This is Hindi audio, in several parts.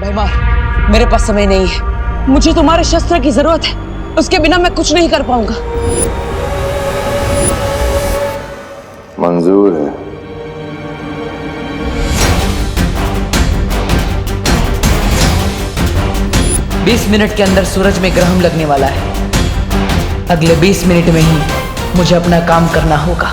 भैमा, मेरे पास समय नहीं है। मुझे तुम्हारे शस्त्र की जरूरत है, उसके बिना मैं कुछ नहीं कर पाऊंगा। मंजूर है। बीस मिनट के अंदर सूरज में ग्रहण लगने वाला है। अगले 20 मिनट में ही मुझे अपना काम करना होगा।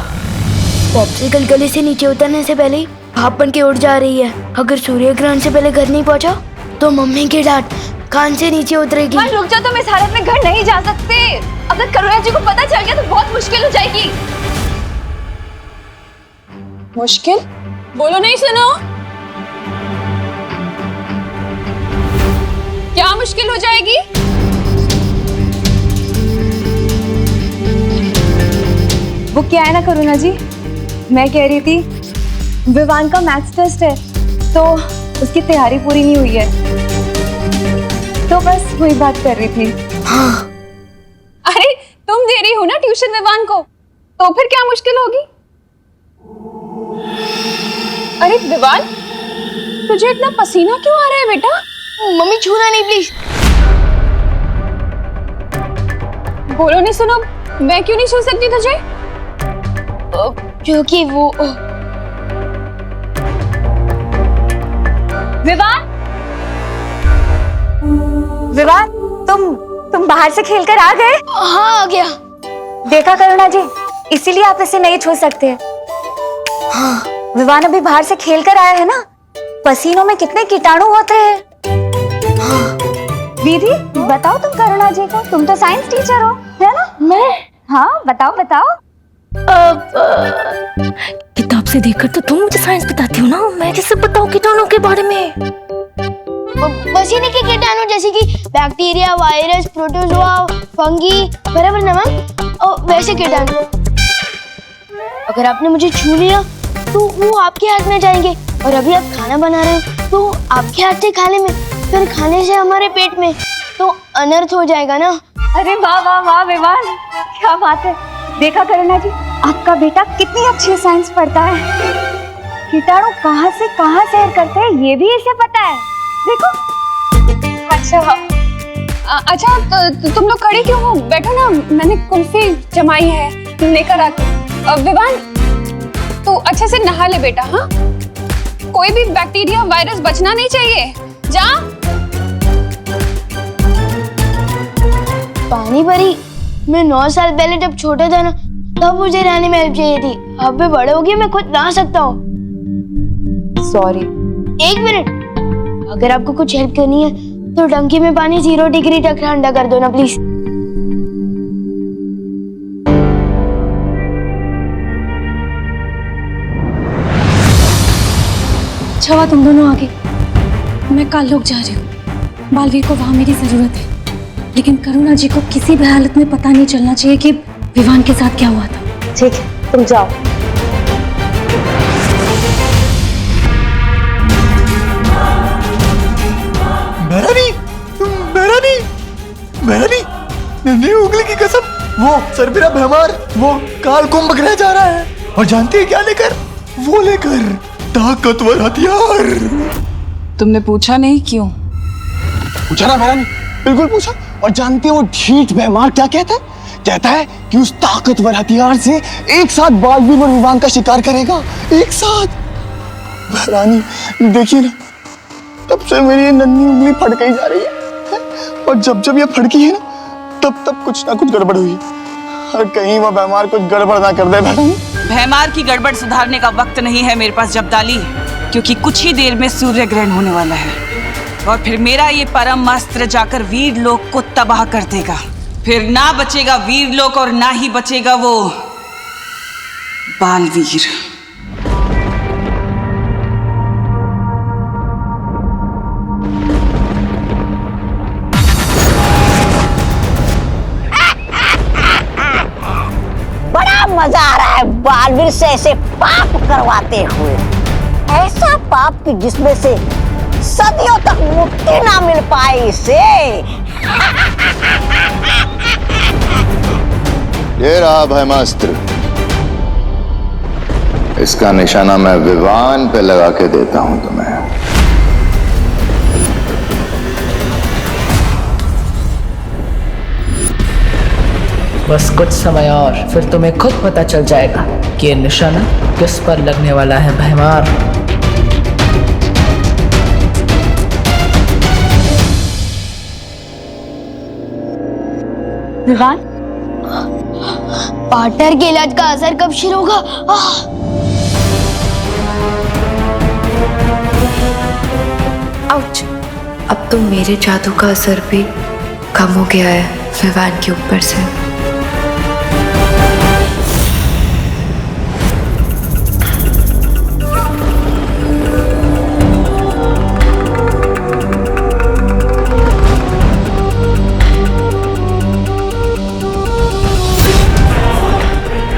पॉप्सिकल गले से नीचे उतरने से पहले भाप बन के उड़ जा रही है। अगर सूर्य ग्रहण से पहले घर नहीं पहुंचा तो मम्मी की डांट कान से नीचे उतरेगी। रुक जा, तुम इस हालत में घर नहीं जा सकते। अगर करुणा जी को पता चल गया तो बहुत मुश्किल हो जाएगी। मुश्किल? बोलो नहीं, सुनो। क्या मुश्किल हो जाएगी? वो क्या है ना करुणा जी, मैं कह रही थी विवान का मैथ्स टेस्ट है तो उसकी तैयारी पूरी नहीं हुई है, तो बस वही बात कर रही थी। हाँ। अरे तुम दे रही हो ना ट्यूशन विवान को, तो फिर क्या मुश्किल होगी? अरे विवान, तुझे इतना पसीना क्यों आ रहा है बेटा? मम्मी छूना नहीं प्लीज। बोलो नहीं, सुनो। मैं क्यों नहीं छू सकती तुझे? क्योंकि वो विवान, विवान, तुम बाहर से खेलकर आ गए? हाँ आ गया। देखा करुणा जी, इसीलिए आप इसे नहीं छू सकते। हाँ, विवान अभी बाहर से खेलकर आया है ना, पसीनों में कितने कीटाणु होते हैं। हाँ। दीदी बताओ तुम करुणा जी को, तुम तो साइंस टीचर हो, है ना? मैं? हाँ बताओ बताओ। किताब से देखकर तो तुम मुझे साइंस बताती हो ना, मैं कैसे बताऊं कीटाणु के बारे में? पसीने के कीटाणु जैसे कि बैक्टीरिया, वायरस, प्रोटोजोआ, फंगी, बराबर ना मैम? वैसे कीटाणु। अगर आपने मुझे छू लिया तो वो आपके हाथ में जाएंगे, और अभी आप खाना बना रहे हो तो आपके हाथ से खाने में, फिर खाने से हमारे पेट में, तो अनर्थ हो जाएगा ना। अरे वाह वाह वाह विवान, क्या बात है। देखा करुणा जी, आपका बेटा कितनी अच्छी साइंस पढ़ता है। कीटाणु कहाँ से कहाँ सैर करते हैं ये भी इसे पता है, देखो। अच्छा तो तुम लोग खड़े क्यों हो? बैठो ना, मैंने कुल्फी जमाई है, लेकर आती। विवान, तू अच्छे से नहा ले बेटा। हाँ, कोई भी बैक्टीरिया, वायरस बचना नहीं चाहिए। जा। पानी भरी, मैं 9 साल पहले जब छोटा था ना, तब मुझे नहाने में हेल्प चाहिए थी। अब मैं बड़े हो गया, मैं खुद नहा सकता हूँ। सॉरी। 1 मिनट, अगर आपको कुछ हेल्प करनी है तो टंकी में पानी 0 डिग्री तक ठंडा कर दो ना प्लीज। अच्छा हुआ तुम दोनों आगे। मैं कल लोग जा रही हूँ, बालवीर को वहां मेरी जरूरत है, लेकिन करुणा जी को किसी भी हालत में पता नहीं चलना चाहिए कि विवान के साथ क्या हुआ था। ठीक है, तुम जाओ। मेहरानी, नन्ही उंगली की कसम, वो सरबिरा भैमार वो काल कुंभ ग्रह जा रहा है, और जानती है क्या लेकर? वो लेकर ताकतवर हथियार। तुमने पूछा नहीं क्यों? पूछा ना मेहरानी, बिल्कुल पूछा। और जानती है वो ढीठ भैमार क्या कहता है? कहता है कि उस ताकतवर हथियार से एक साथ बालवीर और विवान का शिकार करेगा, एक साथ। मेहरानी देखिए ना, तब से मेरी ये नन्ही उंगली फड़क ही जा रही है, और जब जब ये फड़की है ना, तब तब कुछ ना कुछ गड़बड़ हुई है। और कहीं वो भैमार कुछ गड़बड़ ना कर दे। भैमार की गड़बड़ सुधारने का वक्त नहीं है मेरे पास जब्दाली, क्योंकि कुछ ही देर में सूर्य ग्रहण होने वाला है, और फिर मेरा ये परम अस्त्र जाकर वीर लोक को तबाह कर देगा। फिर ना बचेगा वीर लोक और ना ही बचेगा वो बालवीर। मजा आ रहा है बालवीर से ऐसे पाप करवाते हुए, ऐसा पाप कि जिसमें से सदियों तक मुक्ति ना मिल पाए इसे। ये रहा भैमास्त्र, इसका निशाना मैं विवान पे लगा के देता हूं तुम्हें। बस कुछ समय और फिर तुम्हें खुद पता चल जाएगा कि ये निशाना किस पर लगने वाला है भैमार। विवान, पार्टनर के इलाज का असर कब शुरू होगा? आउच। अब तो मेरे जादू का असर भी कम हो गया है विवान के ऊपर से।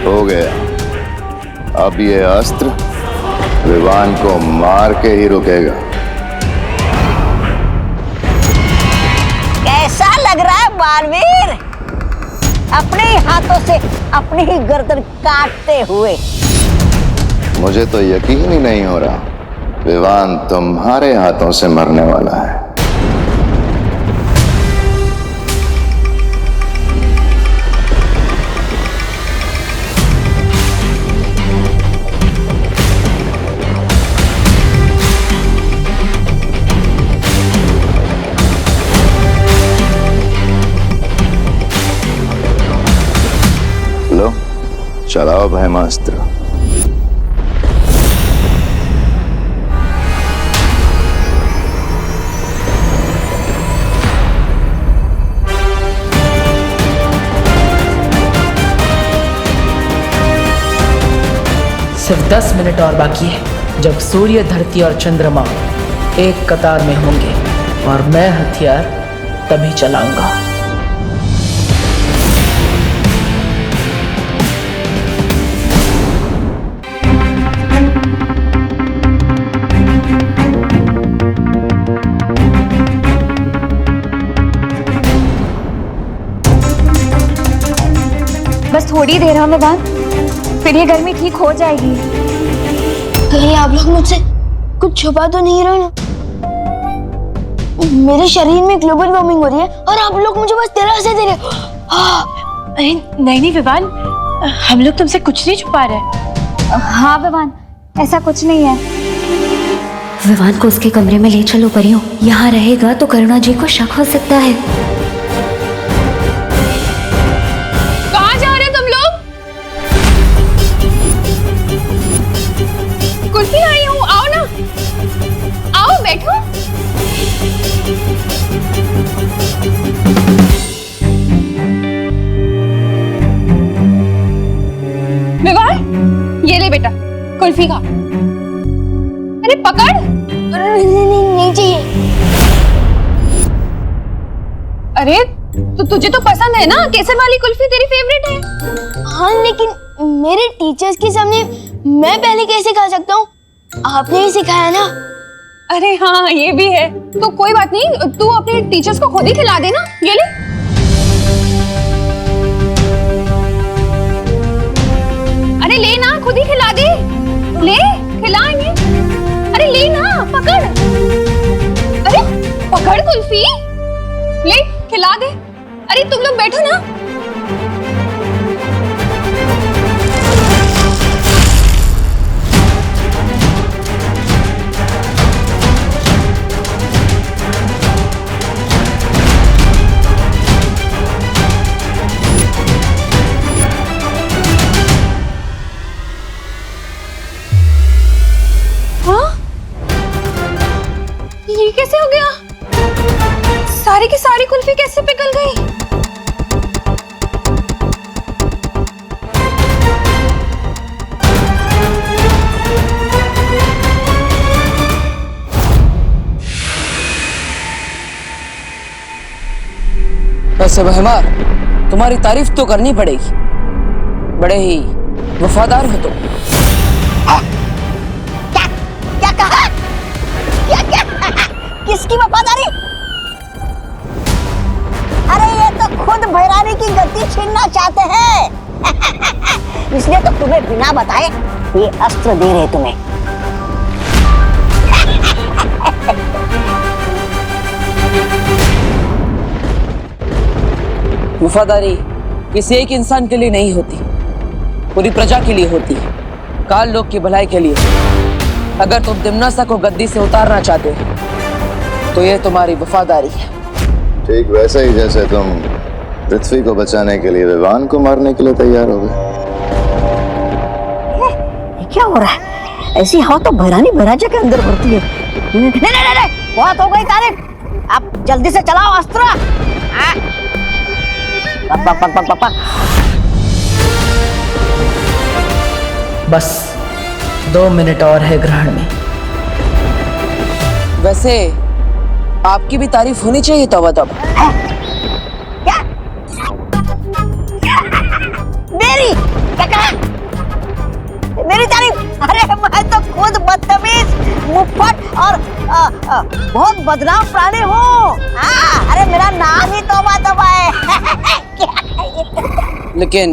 हो गया। अब ये अस्त्र विवान को मार के ही रुकेगा। कैसा लग रहा है बालवीर? अपने ही हाथों से अपनी ही गर्दन काटते हुए। मुझे तो यकीन ही नहीं हो रहा विवान तुम्हारे हाथों से मरने वाला है। लो, चलाओ भैमास्त्र। सिर्फ 10 मिनट और बाकी है जब सूर्य, धरती और चंद्रमा एक कतार में होंगे और मैं हथियार तभी चलाऊंगा। बस थोड़ी देर है विवान, फिर ये गर्मी ठीक हो जाएगी। कहीं आप लोग मुझसे कुछ छुपा तो नहीं रहे ना? मेरे शरीर में ग्लोबल वार्मिंग हो रही है और आप लोग मुझे बस दिलासा दे रहे हो। नहीं नहीं विवान, हम लोग तुमसे कुछ नहीं छुपा रहे। हाँ विवान, ऐसा कुछ नहीं है। विवान को उसके कमरे में ले चलो परियों। यहाँ रहेगा तो करुणा जी को शक हो सकता है। कहाँ जा रहे तुम लोग? कुर्सी आई हूँ, आओ ना, आओ बैठो। विवान, ये ले बेटा कुल्फी खा। अरे पकड़। नहीं चाहिए। अरे तो तुझे तो पसंद है ना, केसर वाली कुल्फी तेरी फेवरेट है। हाँ लेकिन मेरे टीचर्स के सामने मैं पहले कैसे खा सकता हूँ? आपने ही सिखाया ना। अरे हाँ ये भी है, तो कोई बात नहीं, तू अपने टीचर्स को खुद ही खिला देना। ये ले। अरे ले ना, खुद ही खिला दे। ले खिला इन्हें। अरे ले ना, पकड़। अरे पकड़ कुल्फी, ले खिला दे। अरे तुम लोग बैठो ना। ये कैसे हो गया? सारी की सारी कुल्फी कैसे पिघल गई? वैसे भैमार, तुम्हारी तारीफ तो करनी पड़ेगी, बड़े ही वफादार हो तुम। क्या कहा? क्या किसकी वफादारी? अरे ये तो खुद भैरानी की गद्दी छीनना चाहते हैं। इसलिए तो तुम्हें बिना बताए ये अस्त्र दे रहे तुम्हें। वफादारी किसी एक इंसान के लिए नहीं होती, पूरी प्रजा के लिए होती है, काल लोक की भलाई के लिए। अगर तुम दिम्नासा को गद्दी से उतारना चाहते हो तो ये तुम्हारी वफादारी है। ठीक वैसा ही जैसे तुम पृथ्वी को बचाने के लिए विवान को मारने के लिए तैयार हो गए। ये क्या हो रहा है? ऐसी हवा तो भैरानी भैराजा के अंदर भरती है। नहीं नहीं नहीं नहीं, बहुत हो गई तारीफ। अब जल्दी से चलाओ अस्त्र। पक पक पक पक पक। बस 2 मिनट और है ग्रहण में। वैसे आपकी भी तारीफ होनी चाहिए तौबा तौबा। क्या? मेरी क्या कहा? मेरी तारीफ? अरे मैं तो खुद बदतमीज, मुफ्फट और बहुत बदनाम प्राणी हूँ। अरे मेरा नाम ही तौबा तौबा है। लेकिन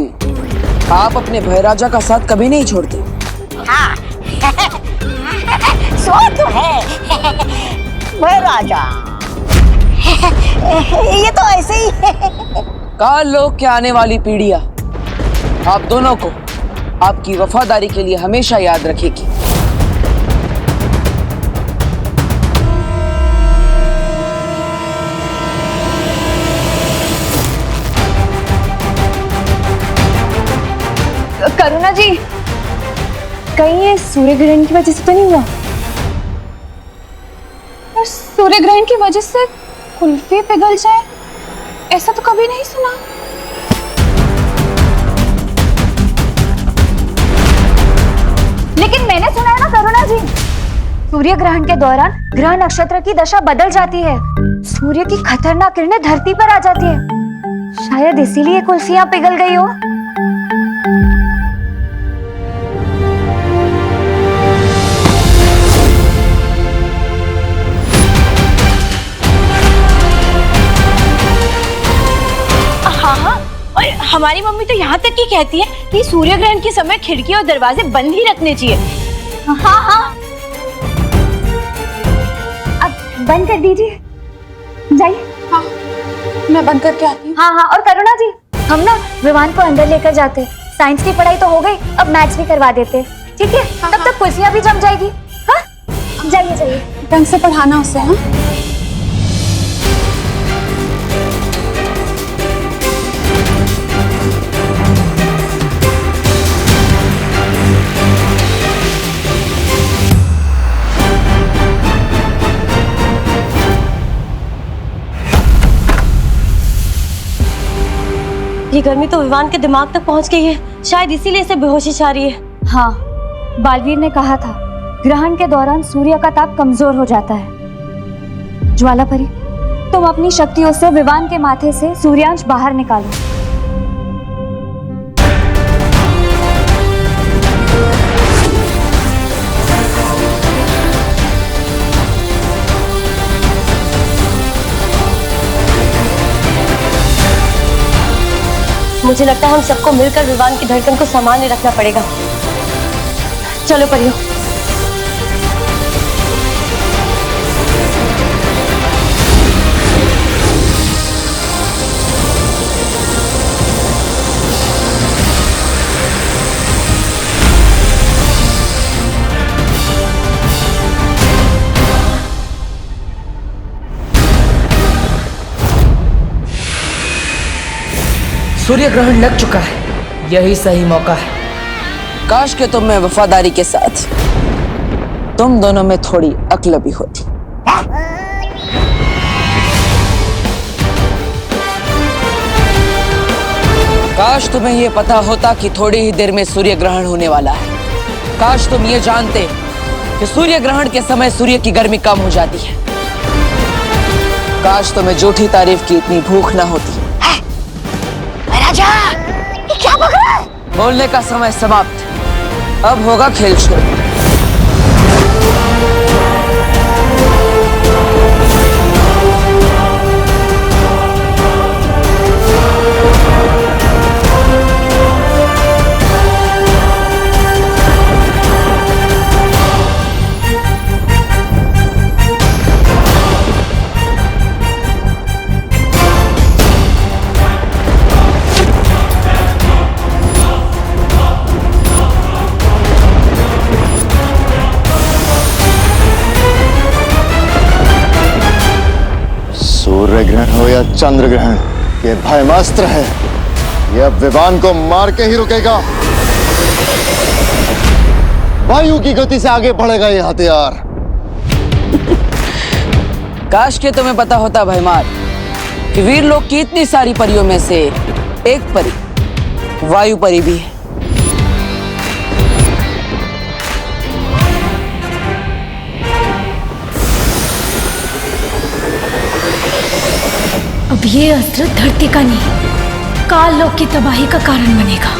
आप अपने भैराजा का साथ कभी नहीं छोड़ते। हाँ सो तो है भैराजा। ये तो ऐसे ही है। काल लोक के आने वाली पीढ़ियां आप दोनों को आपकी वफादारी के लिए हमेशा याद रखेगी। करुणा जी, कहीं ये सूर्य ग्रहण की वजह से तो नहीं हुआ? और सूर्य ग्रहण की वजह से कुल्फी पिघल जाए, ऐसा तो कभी नहीं सुना। लेकिन मैंने सुना है ना करुणा जी, सूर्य ग्रहण के दौरान ग्रह नक्षत्र की दशा बदल जाती है, सूर्य की खतरनाक किरणें धरती पर आ जाती है। शायद इसीलिए कुल्फियां पिघल गई हो। हाँ, और हमारी मम्मी तो यहाँ तक ही कहती है कि सूर्य ग्रहण के समय खिड़की और दरवाजे बंद ही रखने चाहिए। हाँ, अब बंद कर दीजिए, जाइए। हाँ, मैं बंद करके आती हूँ। हाँ, और करुणा जी, हम ना विवान को अंदर लेकर जाते। साइंस की पढ़ाई तो हो गई, अब मैथ्स भी करवा देते, ठीक है? तब तक कुल्फियां भी जम जाएगी। हाँ, जाइए। ढंग से पढ़ाना उसे। हाँ, ये गर्मी तो विवान के दिमाग तक पहुंच गई है, शायद इसीलिए इसे बेहोशी छा रही है। हाँ, बालवीर ने कहा था ग्रहण के दौरान सूर्य का ताप कमजोर हो जाता है। ज्वालापरी, तुम अपनी शक्तियों से विवान के माथे से सूर्यांश बाहर निकालो। मुझे लगता है हम सबको मिलकर विवान की धड़कन को सामान्य रखना पड़ेगा। चलो परियो। सूर्य ग्रहण लग चुका है, यही सही मौका है। काश के तुम में वफादारी के साथ तुम दोनों में थोड़ी अक्ल भी होती। काश तुम्हें यह पता होता कि थोड़ी ही देर में सूर्य ग्रहण होने वाला है। काश तुम ये जानते कि सूर्य ग्रहण के समय सूर्य की गर्मी कम हो जाती है। काश तुम्हें झूठी तारीफ की इतनी भूख ना होती। राजा, ये क्या बक रहा है? बोलने का समय समाप्त, अब होगा खेल शुरू। सूर्य ग्रहण हो या चंद्र ग्रहण, ये भयमास्त्र है। यह अब विवान को मार के ही रुकेगा। वायु की गति से आगे बढ़ेगा ये हथियार। काश के तुम्हें पता होता भयमार कि वीर लोग की इतनी सारी परियों में से एक परी वायु परी भी है। अब ये अस्त्र धरती का नहीं, काल लोक की तबाही का कारण बनेगा।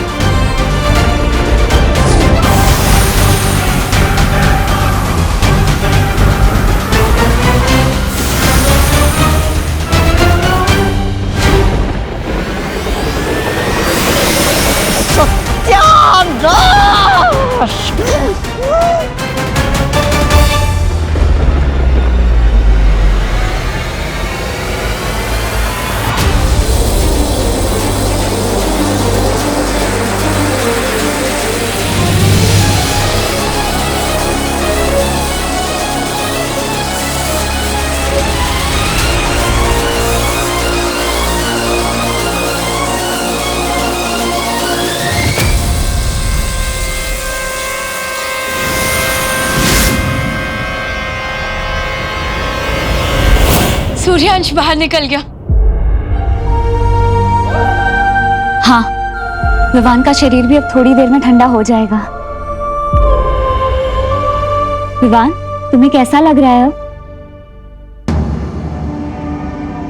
सूर्यांश बाहर निकल गया। हाँ, विवान का शरीर भी अब थोड़ी देर में ठंडा हो जाएगा। विवान, तुम्हें कैसा लग रहा है अब?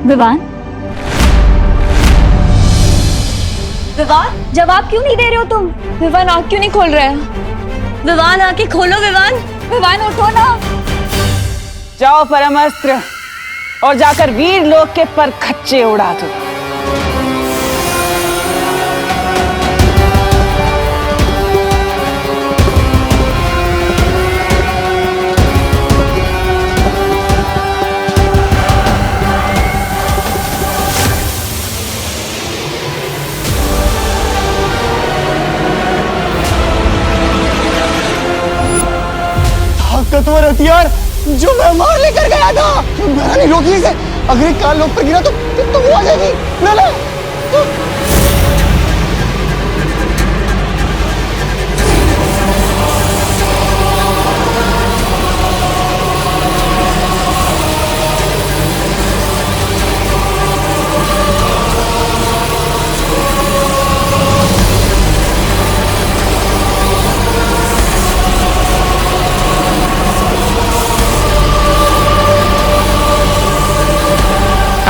विवान? विवान, जवाब क्यों नहीं दे रहे हो तुम? विवान आँख क्यों नहीं खोल रहा है? विवान आँखें खोलो विवान। विवान उठो ना। जाओ परमास्त्र और जाकर वीर लोग के पर खच्चे उड़ा दो। ताकतवर हथियार जो मैं मार लेकर गया था, मैंने नहीं रोकी इसे। अगर एक काल लोक पर गिरा तो वो आ जाएगी। ना ना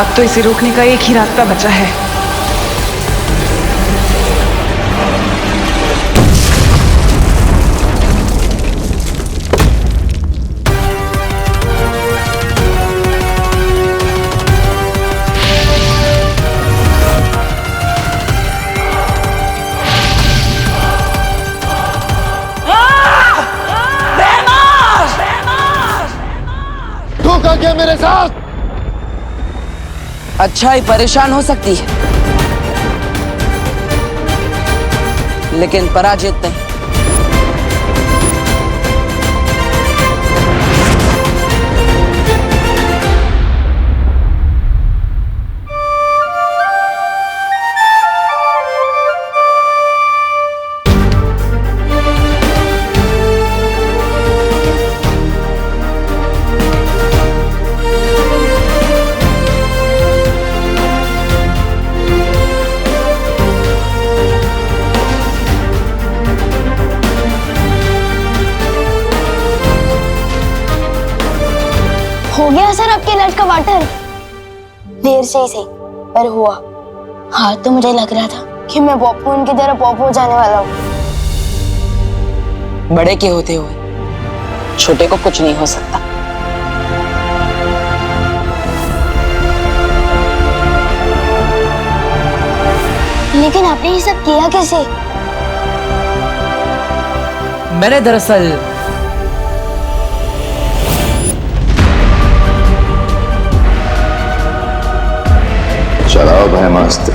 अब तो इसे रोकने का एक ही रास्ता बचा है। धोखा किया मेरे साथ। अच्छाई परेशान हो सकती है, लेकिन पराजित नहीं। हो गया सर आपके इलाज का वाटर? देर से ही सही पर हुआ। हाँ तो मुझे लग रहा था कि मैं पॉपू उनकी तरह पॉपू हो जाने वाला हूँ। बड़े के होते हुए छोटे को कुछ नहीं हो सकता। लेकिन आपने ये सब किया कैसे? मैंने दरअसल चलाओ भयमास्त्र।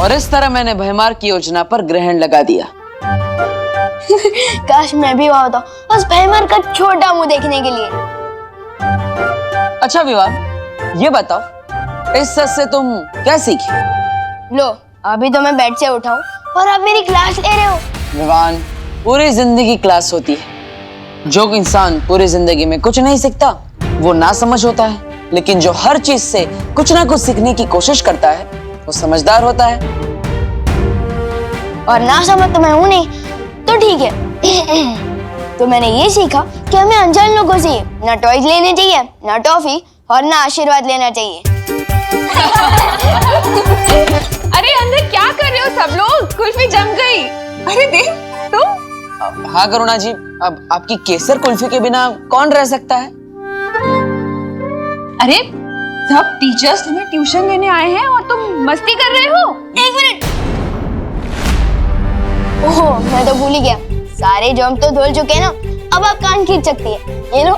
और इस तरह मैंने भयमार की योजना पर ग्रहण लगा दिया। काश मैं भी वहां होता, बस भयमार का छोटा मुंह देखने के लिए। अच्छा विवान, ये बताओ इस सच से तुम क्या सीखी? लो, अभी तो मैं बेड से उठा हूँ और आप मेरी क्लास ले रहे हो। विवान, पूरी जिंदगी क्लास होती है। जो इंसान पूरी जिंदगी में कुछ नहीं सीखता वो ना समझ होता है, लेकिन जो हर चीज से कुछ ना कुछ सीखने की कोशिश करता है वो समझदार होता है। और ना समझ तो मैं हूं नहीं, तो ठीक है। तो मैंने ये सीखा कि हमें अनजान लोगों से ना टॉयज लेने चाहिए, ना टॉफी, और ना आशीर्वाद लेना चाहिए। अरे अंदर क्या कर रहे हो सब लोग? कुल्फी जम गई। अरे देख तुम। हाँ करुणा जी, अब आपकी केसर कुल्फी के बिना कौन रह सकता है? अरे सब टीचर्स तुम्हें ट्यूशन लेने आए हैं और तुम मस्ती कर रहे हो। एक मिनट। ओह, मैं तो भूल ही गया, सारे जॉम तो धुल चुके हैं ना, अब आप कान खींच सकती है। ये लो।